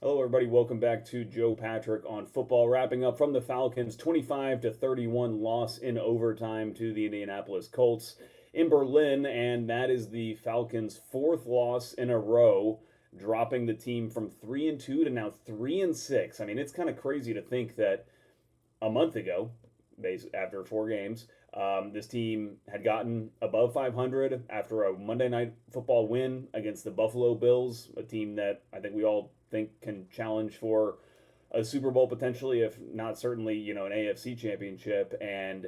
Hello, everybody. Welcome back to Joe Patrick on football. Wrapping up from the Falcons' 25-31 loss in overtime to the Indianapolis Colts in Berlin, and that is the Falcons' fourth loss in a row, dropping the team from 3-2 to now 3-6. I mean, it's kind of crazy to think that a month ago, after four games, this team had gotten above 500 after a Monday Night Football win against the Buffalo Bills, a team that I think we all think can challenge for a Super Bowl potentially, if not certainly, an AFC championship. And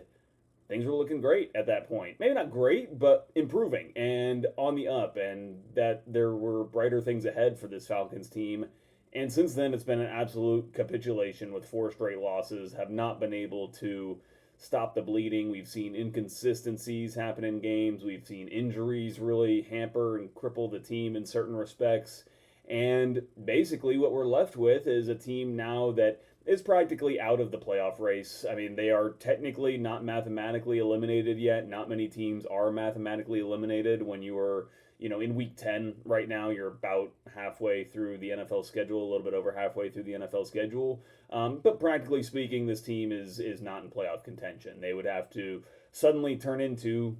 things were looking great at that point. Maybe not great, but improving and on the up, and that there were brighter things ahead for this Falcons team. And since then, it's been an absolute capitulation with four straight losses, have not been able to stop the bleeding. We've seen inconsistencies happen in games. We've seen injuries really hamper and cripple the team in certain respects. And basically, what we're left with is a team now that is practically out of the playoff race. I mean, they are technically not mathematically eliminated yet. Not many teams are mathematically eliminated when you are, in week 10 right now. You're about halfway through the NFL schedule, a little bit over halfway through the NFL schedule. But practically speaking, this team is not in playoff contention. They would have to suddenly turn into,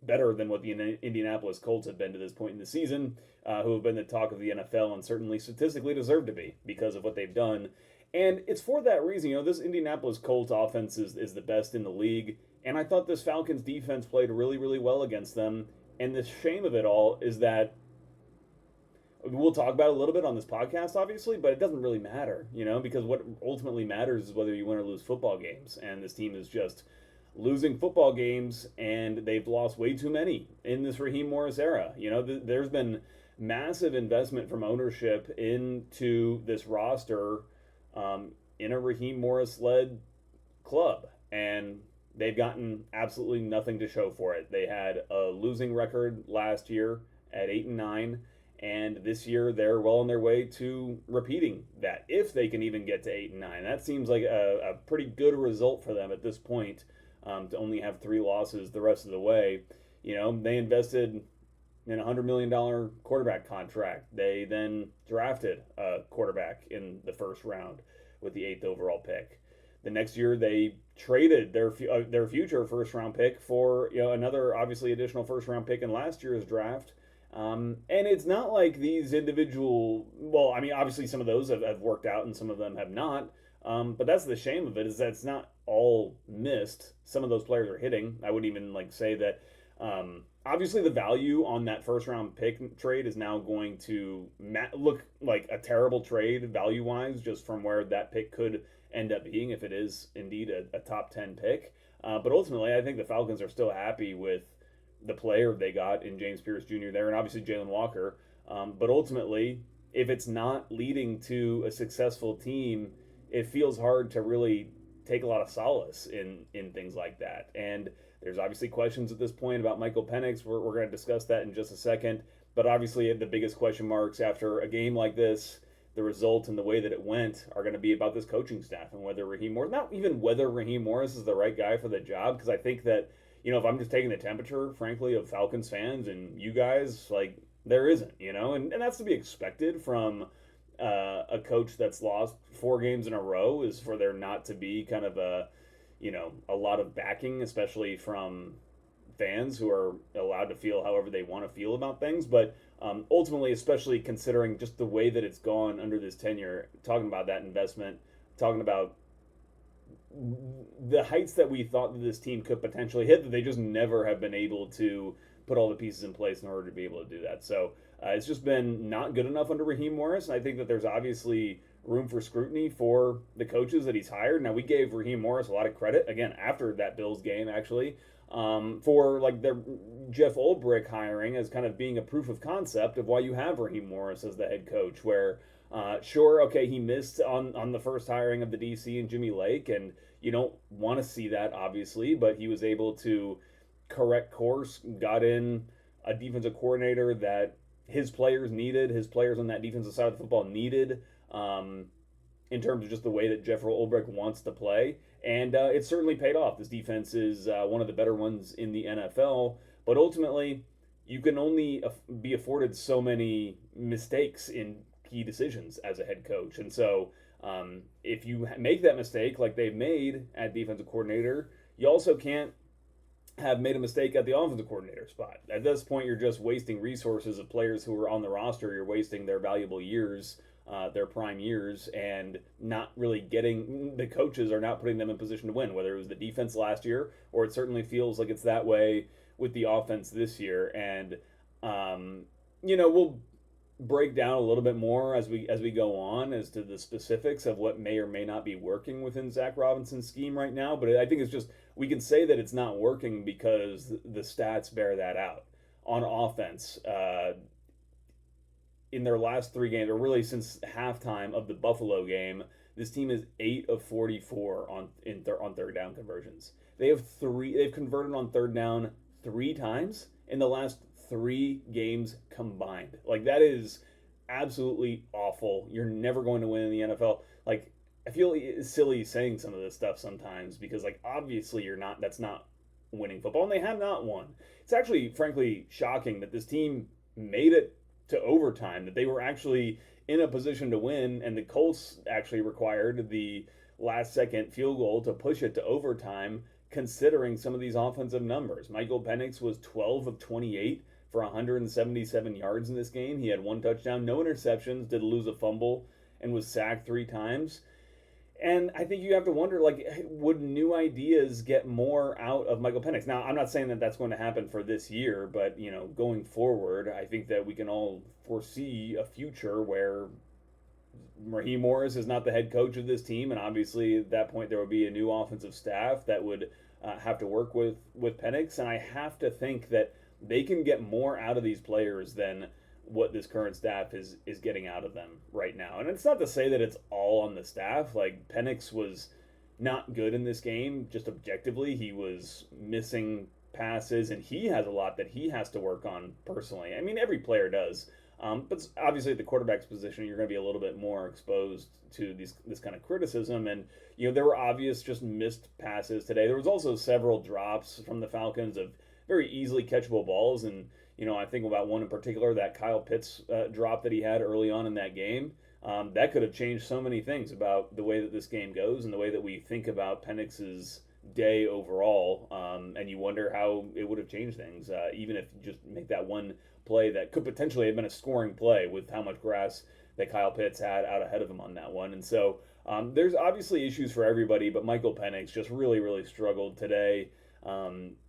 better than what the Indianapolis Colts have been to this point in the season, who have been the talk of the NFL and certainly statistically deserve to be because of what they've done. And it's for that reason, this Indianapolis Colts offense is the best in the league. And I thought this Falcons defense played really, really well against them. And the shame of it all is that we'll talk about it a little bit on this podcast, obviously, but it doesn't really matter, because what ultimately matters is whether you win or lose football games. And this team is just losing football games, and they've lost way too many in this Raheem Morris era. There's been massive investment from ownership into this roster in a Raheem Morris-led club, and they've gotten absolutely nothing to show for it. They had a losing record last year at 8-9, and this year they're well on their way to repeating that, if they can even get to 8-9. That seems like a pretty good result for them at this point. To only have three losses the rest of the way. They invested in a $100 million quarterback contract. They then drafted a quarterback in the first round with the 8th overall pick. The next year, they traded their future first round pick for another obviously additional first round pick in last year's draft. And it's not like these individual. Well, I mean, obviously some of those have worked out and some of them have not. But that's the shame of it, is that it's not all missed. Some of those players are hitting. I wouldn't even say that. Obviously, the value on that first round pick trade is now going to look like a terrible trade value wise, just from where that pick could end up being if it is indeed a top 10 pick. But ultimately, I think the Falcons are still happy with the player they got in James Pierce Jr. there, and obviously Jalen Walker. But ultimately, if it's not leading to a successful team, it feels hard to really take a lot of solace in things like that. And there's obviously questions at this point about Michael Penix. We're going to discuss that in just a second. But obviously, the biggest question marks after a game like this, the result and the way that it went, are going to be about this coaching staff and whether Raheem Morris, not even whether Raheem Morris is the right guy for the job, because I think that, if I'm just taking the temperature, frankly, of Falcons fans and you guys, there isn't, and that's to be expected from a coach that's lost four games in a row, is for there not to be kind of a lot of backing, especially from fans who are allowed to feel however they want to feel about things. But ultimately, especially considering just the way that it's gone under this tenure, talking about that investment, talking about the heights that we thought that this team could potentially hit, that they just never have been able to put all the pieces in place in order to be able to do that. So it's just been not good enough under Raheem Morris, and I think that there's obviously room for scrutiny for the coaches that he's hired. Now, we gave Raheem Morris a lot of credit, again, after that Bills game, actually, for the Jeff Ulbrich hiring as kind of being a proof of concept of why you have Raheem Morris as the head coach, where sure, okay, he missed on the first hiring of the DC and Jimmy Lake, and you don't want to see that, obviously, but he was able to correct course, got in a defensive coordinator that his players needed, his players on that defensive side of the football needed, in terms of just the way that Jeff Ulbrich wants to play. And it certainly paid off. This defense is one of the better ones in the NFL, but ultimately, you can only be afforded so many mistakes in key decisions as a head coach. And so if you make that mistake like they've made at defensive coordinator, you also can't have made a mistake at the offensive coordinator spot. At this point, you're just wasting resources of players who are on the roster. You're wasting their valuable years, their prime years, and not really getting the coaches are not putting them in position to win, whether it was the defense last year or it certainly feels like it's that way with the offense this year. And, we'll break down a little bit more as we go on as to the specifics of what may or may not be working within Zac Robinson's scheme right now. But I think it's just we can say that it's not working because the stats bear that out. On offense, in their last 3 games, or really since halftime of the Buffalo game, this team is 8 of 44 on third down conversions. They've converted on third down 3 times in the last 3 games combined. Like, that is absolutely awful. You're never going to win in the NFL. Like, I feel silly saying some of this stuff sometimes because, like, obviously that's not winning football, and they have not won. It's actually, frankly, shocking that this team made it to overtime, that they were actually in a position to win, and the Colts actually required the last second field goal to push it to overtime, considering some of these offensive numbers. Michael Penix was 12 of 28 for 177 yards in this game. He had 1 touchdown, no interceptions, did lose a fumble, and was sacked 3 times. And I think you have to wonder, like, would new ideas get more out of Michael Penix? Now, I'm not saying that that's going to happen for this year, but, going forward, I think that we can all foresee a future where Raheem Morris is not the head coach of this team, and obviously at that point there would be a new offensive staff that would have to work with Penix, and I have to think that they can get more out of these players than what this current staff is getting out of them right now. And it's not to say that it's all on the staff. Like, Penix was not good in this game, just objectively. He was missing passes, and he has a lot that he has to work on personally. I mean, every player does. But obviously at the quarterback's position, you're going to be a little bit more exposed to this kind of criticism. And, there were obvious just missed passes today. There was also several drops from the Falcons of very easily catchable balls. And, I think about one in particular, that Kyle Pitts drop that he had early on in that game. That could have changed so many things about the way that this game goes and the way that we think about Penix's day overall. And you wonder how it would have changed things, even if you just make that one play that could potentially have been a scoring play with how much grass that Kyle Pitts had out ahead of him on that one. And so there's obviously issues for everybody, but Michael Penix just really, really struggled today.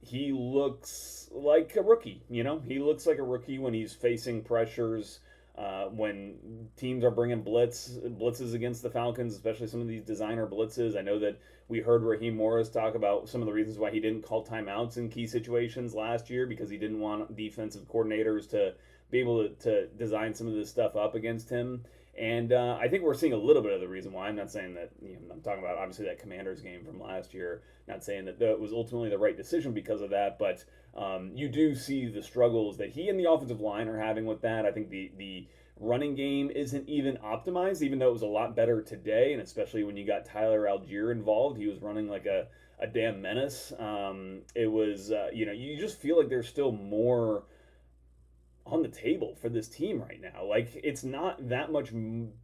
He looks like a rookie, he looks like a rookie when he's facing pressures, when teams are bringing blitzes against the Falcons, especially some of these designer blitzes. I know that we heard Raheem Morris talk about some of the reasons why he didn't call timeouts in key situations last year, because he didn't want defensive coordinators to be able to design some of this stuff up against him. And I think we're seeing a little bit of the reason why. I'm not saying that, I'm talking about obviously that Commanders game from last year, not saying that that was ultimately the right decision because of that, but you do see the struggles that he and the offensive line are having with that. I think the running game isn't even optimized, even though it was a lot better today, and especially when you got Tyler Algier involved. He was running like a damn menace. It was, you just feel like there's still more on the table for this team right now. Like, it's not that much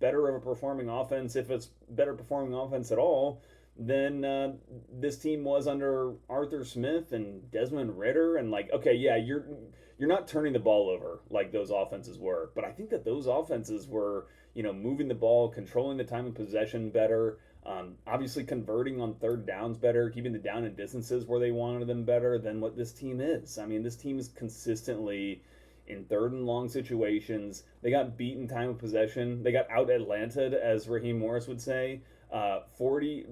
better of a performing offense, if it's better performing offense at all, than this team was under Arthur Smith and Desmond Ridder. And, like, okay, yeah, you're not turning the ball over like those offenses were, but I think that those offenses were, moving the ball, controlling the time of possession better, obviously converting on third downs better, keeping the down and distances where they wanted them better than what this team is. I mean, this team is consistently in third and long situations. They got beat in time of possession. They got out Atlanted, as Raheem Morris would say, 40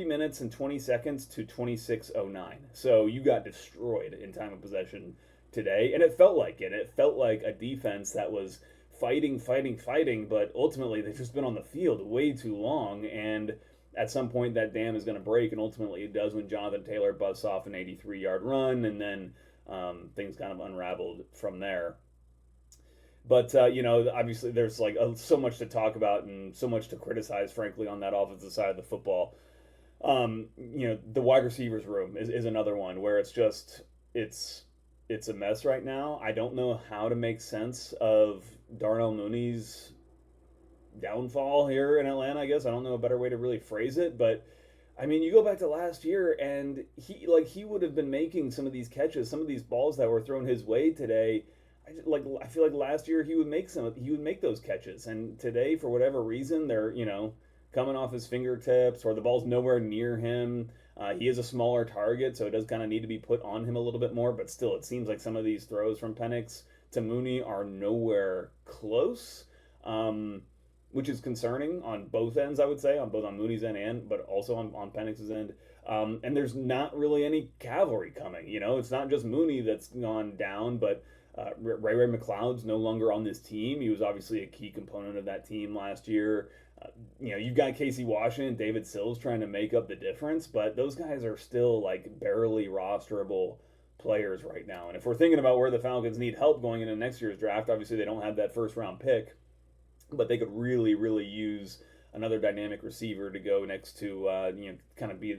minutes and 20 seconds to 26:09. So you got destroyed in time of possession today, and it felt like it. It felt like a defense that was fighting, but ultimately they've just been on the field way too long, and at some point that dam is going to break, and ultimately it does when Jonathan Taylor busts off an 83-yard run, and then things kind of unraveled from there. But, obviously there's like so much to talk about and so much to criticize, frankly, on that offensive side of the football. The wide receivers room is another one where it's just, it's a mess right now. I don't know how to make sense of Darnell Mooney's downfall here in Atlanta, I guess. I don't know a better way to really phrase it, but I mean, you go back to last year, and he would have been making some of these catches, some of these balls that were thrown his way today. I feel like last year he would make those catches, and today for whatever reason they're coming off his fingertips or the ball's nowhere near him. He is a smaller target, so it does kind of need to be put on him a little bit more. But still, it seems like some of these throws from Penix to Mooney are nowhere close. Which is concerning on both ends, I would say, on both on Mooney's end but also on Penix's end. And there's not really any cavalry coming. It's not just Mooney that's gone down, but Ray McLeod's no longer on this team. He was obviously a key component of that team last year. You've got Casey Washington, David Sills trying to make up the difference, but those guys are still like barely rosterable players right now. And if we're thinking about where the Falcons need help going into next year's draft, obviously they don't have that first round pick, but they could really, really use another dynamic receiver to go next to, kind of be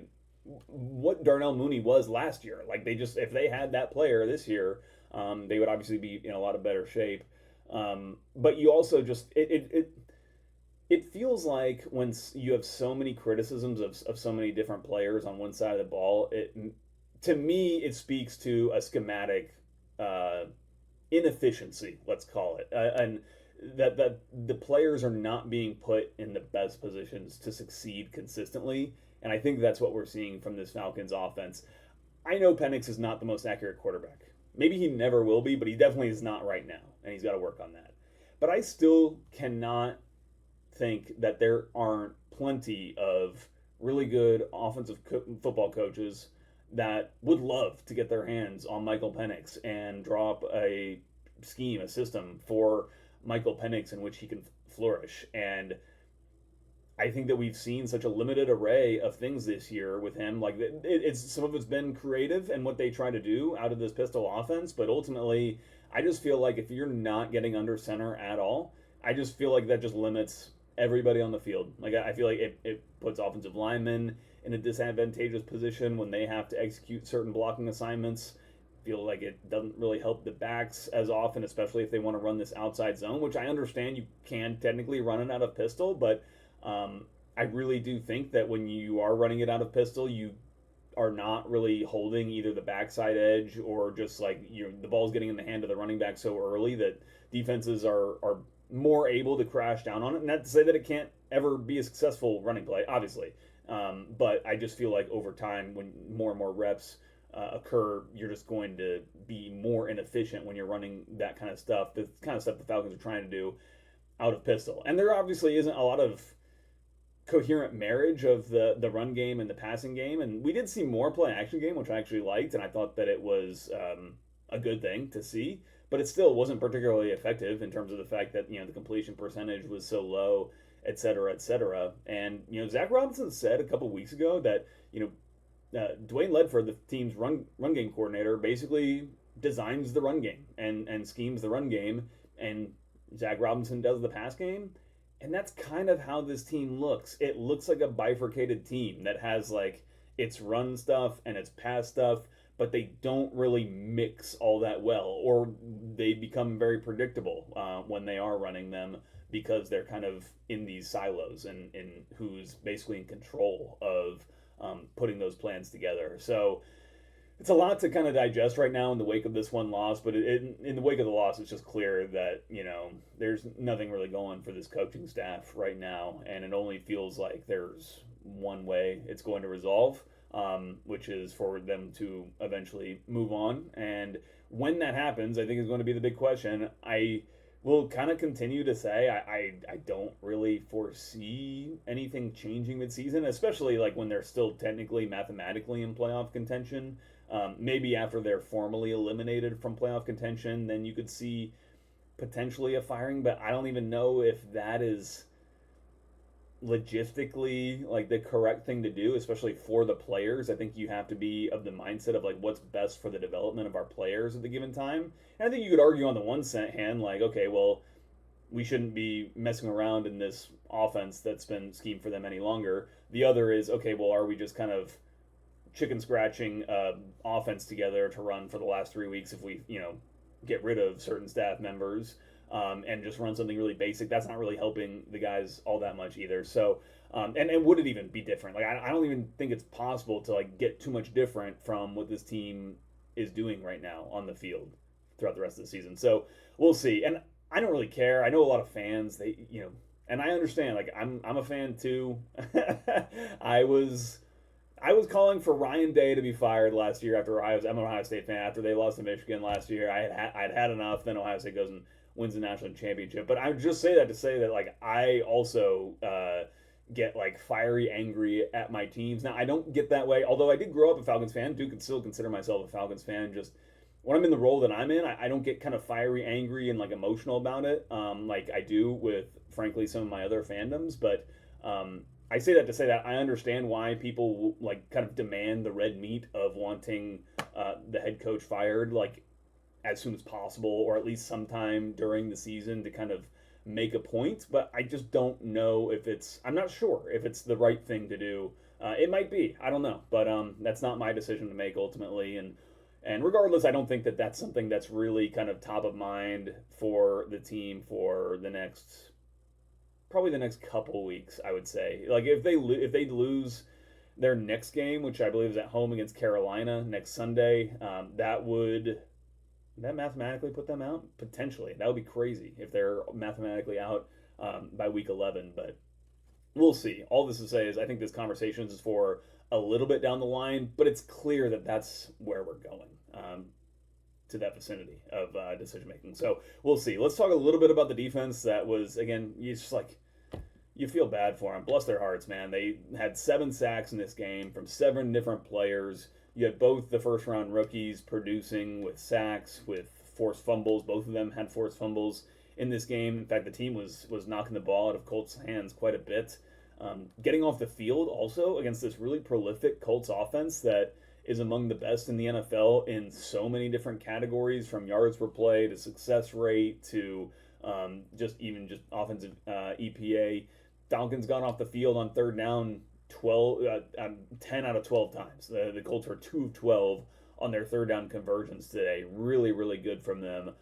what Darnell Mooney was last year. Like if they had that player this year, they would obviously be in a lot of better shape. But you also just it feels like when you have so many criticisms of so mmany different players on one side of the ball, to me it speaks to a schematic inefficiency, let's call it, and that the players are not being put in the best positions to succeed consistently. And I think that's what we're seeing from this Falcons offense. I know Penix is not the most accurate quarterback. Maybe he never will be, but he definitely is not right now, and he's got to work on that. But I still cannot think that there aren't plenty of really good offensive football coaches that would love to get their hands on Michael Penix and draw up a scheme, a system for Michael Penix in which he can flourish. And I think that we've seen such a limited array of things this year with him. Like it's some of it's been creative and what they try to do out of this pistol offense, but ultimately, I just feel like if you're not getting under center at all, I just feel like that just limits everybody on the field. Like I feel like it puts offensive linemen in a disadvantageous position when they have to execute certain blocking assignments. Feel like it doesn't really help the backs as often, especially if they want to run this outside zone, which I understand you can technically run it out of pistol, but I really do think that when you are running it out of pistol, you are not really holding either the backside edge or just like the ball's getting in the hand of the running back so early that defenses are more able to crash down on it. Not to say that it can't ever be a successful running play, obviously, but I just feel like over time, when more and more reps occur, you're just going to be more inefficient when you're running that kind of stuff, the kind of stuff the Falcons are trying to do out of pistol. And there obviously isn't a lot of coherent marriage of the run game and the passing game. And we did see more play action game, which I actually liked, and I thought that it was a good thing to see. But it still wasn't particularly effective in terms of the fact that the completion percentage was so low, et cetera, et cetera. And Zac Robinson said a couple weeks ago that Dwayne Ledford, the team's run game coordinator, basically designs the run game and schemes the run game, and Zac Robinson does the pass game. And that's kind of how this team looks. It looks like a bifurcated team that has like its run stuff and its pass stuff, but they don't really mix all that well, or they become very predictable when they are running them because they're kind of in these silos and who's basically in control of putting those plans together. So it's a lot to kind of digest right now in the wake of this one loss, but in the wake of the loss, it's just clear that, there's nothing really going for this coaching staff right now, and it only feels like there's one way it's going to resolve, which is for them to eventually move on. And when that happens, I think is going to be the big question. I will kind of continue to say I don't really foresee anything changing midseason, especially like when they're still technically mathematically in playoff contention. Maybe after they're formally eliminated from playoff contention, then you could see potentially a firing, but I don't even know if that is logistically like the correct thing to do, especially for the players. I think you have to be of the mindset of like what's best for the development of our players at the given time. And I think you could argue on the one hand, like, okay, well, we shouldn't be messing around in this offense that's been schemed for them any longer. The other is, okay, well, are we just kind of chicken scratching offense together to run for the last 3 weeks if we, get rid of certain staff members? and just run something really basic. That's not really helping the guys all that much either. So, and would it even be different? Like, I don't even think it's possible to like get too much different from what this team is doing right now on the field throughout the rest of the season. So we'll see. And I don't really care. I know a lot of fans. And I understand. Like, I'm a fan too. I was I was calling for Ryan Day to be fired last year after I'm an Ohio State fan. After they lost to Michigan last year, I'd had enough. Then Ohio State goes and wins the national championship. But I would just say that to say that like I also get like fiery angry at my teams. Now I don't get that way. Although I did grow up a Falcons fan, do still consider myself a Falcons fan. Just when I'm in the role that I'm in, I don't get kind of fiery, angry, and like emotional about it, like I do with frankly some of my other fandoms. But I say that to say that I understand why people like kind of demand the red meat of wanting the head coach fired like as soon as possible, or at least sometime during the season to kind of make a point. But I just don't know if I'm not sure if it's the right thing to do. It might be, I don't know, but that's not my decision to make ultimately. And regardless, I don't think that that's something that's really kind of top of mind for the team for probably the next couple weeks. I would say, like if they lose their next game, which I believe is at home against Carolina next Sunday, that mathematically put them out potentially. That would be crazy if they're mathematically out by week 11, but we'll see. All this to say is I think this conversation is for a little bit down the line, but it's clear that that's where we're going, to that vicinity of decision making. So we'll see. Let's talk a little bit about the defense. That was, again, you feel bad for them. Bless their hearts, man. They had 7 sacks in this game from 7 different players. You had both the first round rookies producing with sacks, with forced fumbles. Both of them had forced fumbles in this game. In fact, the team was knocking the ball out of Colts' hands quite a bit. Getting off the field also against this really prolific Colts offense that is among the best in the NFL in so many different categories, from yards per play to success rate to just offensive EPA. Falcons got off the field on third down 10 out of 12 times. The Colts were 2 of 12 on their third down conversions today. Really, really good from them.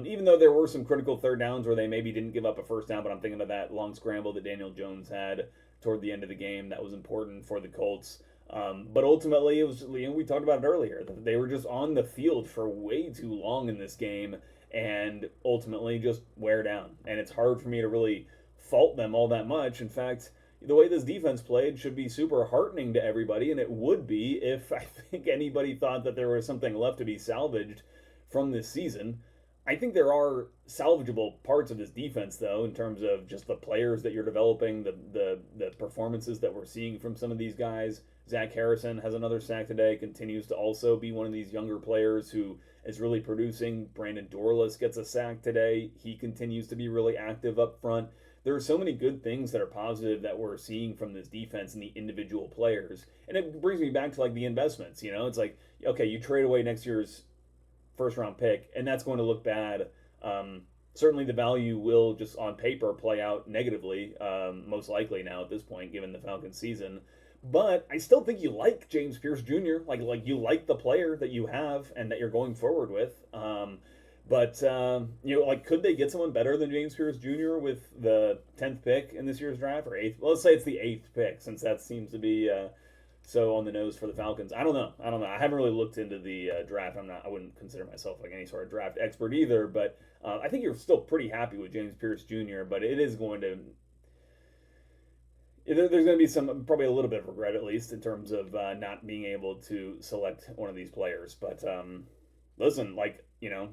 Even though there were some critical third downs where they maybe didn't give up a first down, but I'm thinking of that long scramble that Daniel Jones had toward the end of the game. That was important for the Colts. But ultimately, it was, we talked about it earlier. They were just on the field for way too long in this game and ultimately just wear down. And it's hard for me to really fault them all that much. In fact, the way this defense played should be super heartening to everybody, and it would be if I think anybody thought that there was something left to be salvaged from this season. I think there are salvageable parts of this defense, though, in terms of just the players that you're developing, the performances that we're seeing from some of these guys. Zach Harrison has another sack today, continues to also be one of these younger players who is really producing. Brandon Dorlus gets a sack today. He continues to be really active up front. There are so many good things that are positive that we're seeing from this defense and the individual players. And it brings me back to like the investments, It's like, okay, you trade away next year's first round pick, and that's going to look bad. Certainly the value will just on paper play out negatively, most likely now at this point, given the Falcons season. But I still think you like James Pierce Jr. Like you like the player that you have and that you're going forward with. But like, could they get someone better than James Pierce Jr. with the 10th pick in this year's draft, or 8th? Well, let's say it's the 8th pick, since that seems to be so on the nose for the Falcons. I don't know. I haven't really looked into the draft. I wouldn't consider myself like any sort of draft expert either. But I think you're still pretty happy with James Pierce Jr. But it is going to. There's going to be probably a little bit of regret, at least, in terms of not being able to select one of these players. But listen,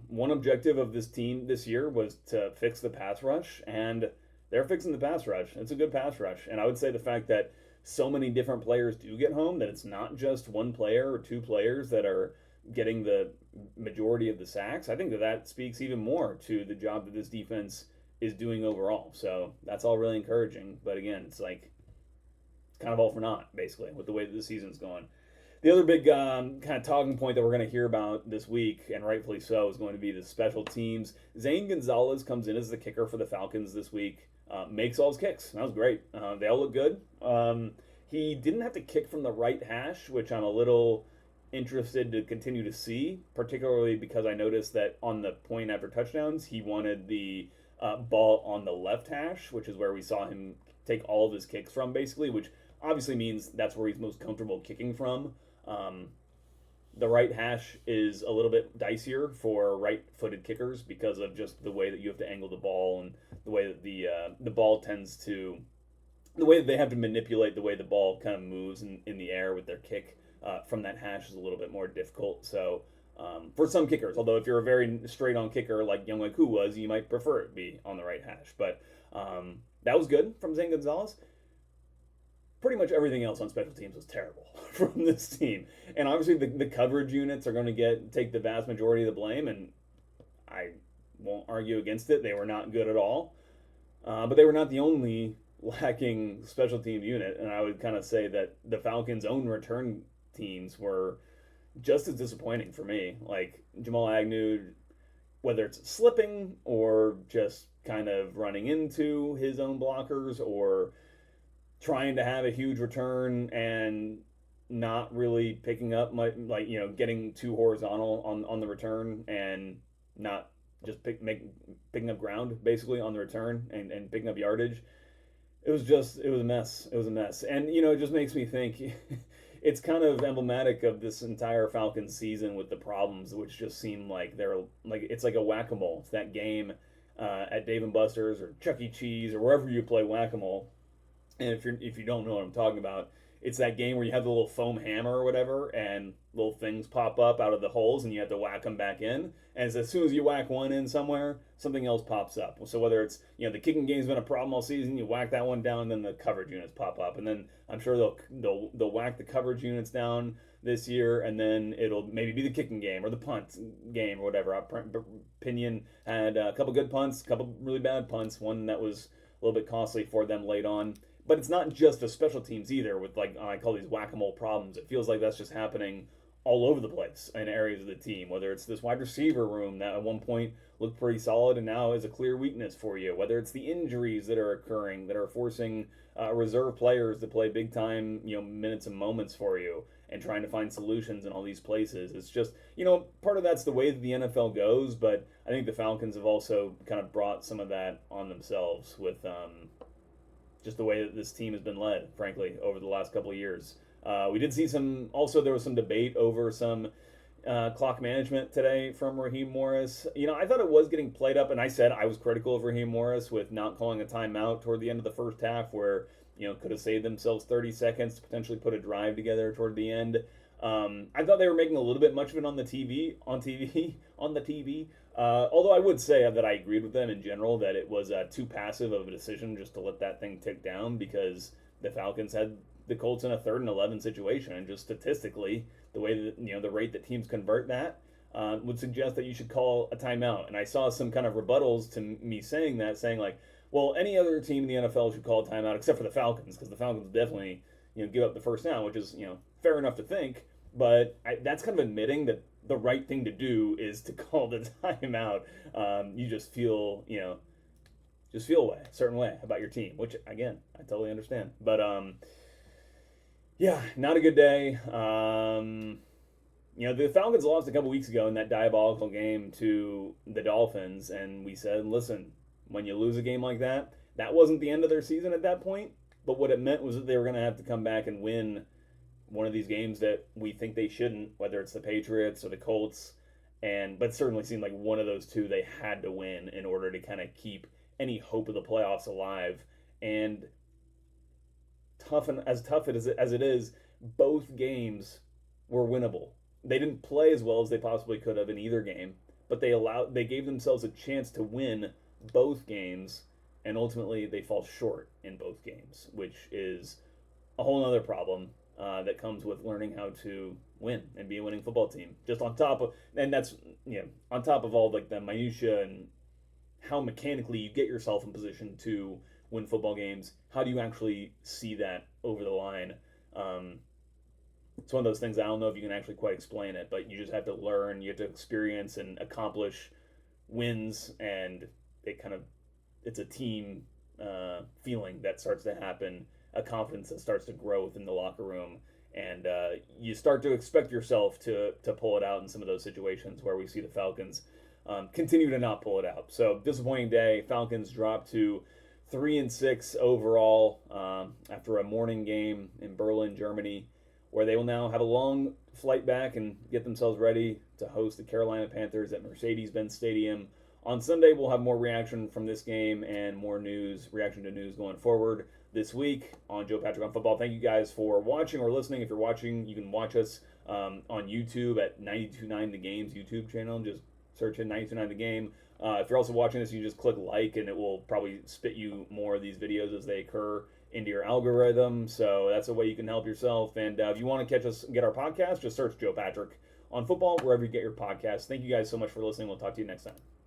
one objective of this team this year was to fix the pass rush, and they're fixing the pass rush. It's a good pass rush. And I would say the fact that so many different players do get home, that it's not just one player or 2 players that are getting the majority of the sacks, I think that speaks even more to the job that this defense is doing overall. So that's all really encouraging. But again, it's kind of all for naught, basically, with the way that the season's going. The other big kind of talking point that we're going to hear about this week, and rightfully so, is going to be the special teams. Zane Gonzalez comes in as the kicker for the Falcons this week, makes all his kicks. That was great. They all look good. He didn't have to kick from the right hash, which I'm a little interested to continue to see, particularly because I noticed that on the point after touchdowns, he wanted the ball on the left hash, which is where we saw him take all of his kicks from, basically, which obviously means that's where he's most comfortable kicking from. Um, the right hash is a little bit dicier for right-footed kickers because of just the way that you have to angle the ball and the way that the ball tends to the way that they have to manipulate the way the ball kind of moves in the air with their kick from that hash is a little bit more difficult. So for some kickers, although if you're a very straight on kicker like Young Ku was, you might prefer it be on the right hash. But that was good from Zane Gonzalez. Pretty much everything else on special teams was terrible from this team. And obviously the coverage units are going to take the vast majority of the blame, and I won't argue against it. They were not good at all. But they were not the only lacking special team unit, and I would kind of say that the Falcons' own return teams were just as disappointing for me. Like Jamal Agnew, whether it's slipping or just kind of running into his own blockers or trying to have a huge return and not really picking up like getting too horizontal on the return and not just picking up ground basically on the return and picking up yardage. It was a mess. It was a mess. And, it just makes me think it's kind of emblematic of this entire Falcons season with the problems, which just seem like it's like a Whac-a-Mole. It's that game at Dave and Buster's or Chuck E. Cheese or wherever you play Whac-a-Mole. And if you don't know what I'm talking about, it's that game where you have the little foam hammer or whatever, and little things pop up out of the holes, and you have to whack them back in. And as soon as you whack one in somewhere, something else pops up. So whether it's the kicking game's been a problem all season, you whack that one down, and then the coverage units pop up, and then I'm sure they'll whack the coverage units down this year, and then it'll maybe be the kicking game or the punt game or whatever. Pinion had a couple good punts, a couple really bad punts, one that was a little bit costly for them late on. But it's not just the special teams either with I call these whack-a-mole problems. It feels like that's just happening all over the place in areas of the team, whether it's this wide receiver room that at one point looked pretty solid and now is a clear weakness for you, whether it's the injuries that are occurring that are forcing reserve players to play big time, minutes and moments for you and trying to find solutions in all these places. It's just, part of that's the way that the NFL goes, but I think the Falcons have also kind of brought some of that on themselves with just the way that this team has been led, frankly, over the last couple of years. We did see there was some debate over some clock management today from Raheem Morris. I thought it was getting played up, and I said I was critical of Raheem Morris with not calling a timeout toward the end of the first half where, could have saved themselves 30 seconds to potentially put a drive together toward the end. I thought they were making a little bit much of it on the TV. Although I would say that I agreed with them in general that it was too passive of a decision just to let that thing tick down because the Falcons had the Colts in a 3rd and 11 situation, and just statistically, the way that the rate that teams convert that would suggest that you should call a timeout. And I saw some kind of rebuttals to me saying like, well, any other team in the NFL should call a timeout except for the Falcons because the Falcons definitely give up the first down, which is fair enough to think. But that's kind of admitting that the right thing to do is to call the timeout. You just feel a certain way about your team, which again I totally understand. But yeah, not a good day. The Falcons lost a couple weeks ago in that diabolical game to the Dolphins, and we said, listen, when you lose a game like that, that wasn't the end of their season at that point. But what it meant was that they were going to have to come back and win one of these games that we think they shouldn't, whether it's the Patriots or the Colts, but it certainly seemed like one of those two they had to win in order to kind of keep any hope of the playoffs alive. And tough as it is, both games were winnable. They didn't play as well as they possibly could have in either game, but they gave themselves a chance to win both games, and ultimately they fall short in both games, which is a whole other problem. That comes with learning how to win and be a winning football team. Just on top of, and that's on top of all like the minutia and how mechanically you get yourself in position to win football games. How do you actually see that over the line? It's one of those things I don't know if you can actually quite explain it, but you just have to learn. You have to experience and accomplish wins, and it's a team feeling that starts to happen. A confidence that starts to grow within the locker room, and you start to expect yourself to pull it out in some of those situations where we see the Falcons continue to not pull it out. So disappointing day. Falcons dropped to 3-6 overall after a morning game in Berlin, Germany, where they will now have a long flight back and get themselves ready to host the Carolina Panthers at Mercedes-Benz Stadium. On Sunday, we'll have more reaction from this game and more reaction to news going forward this week on Joe Patrick on Football. Thank you guys for watching or listening. If you're watching, you can watch us on YouTube at 929 The Game's YouTube channel. Just search in 929 The Game. If you're also watching this, you just click like, and it will probably spit you more of these videos as they occur into your algorithm. So that's a way you can help yourself. And if you want to catch us, get our podcast, just search Joe Patrick on Football wherever you get your podcasts. Thank you guys so much for listening. We'll talk to you next time.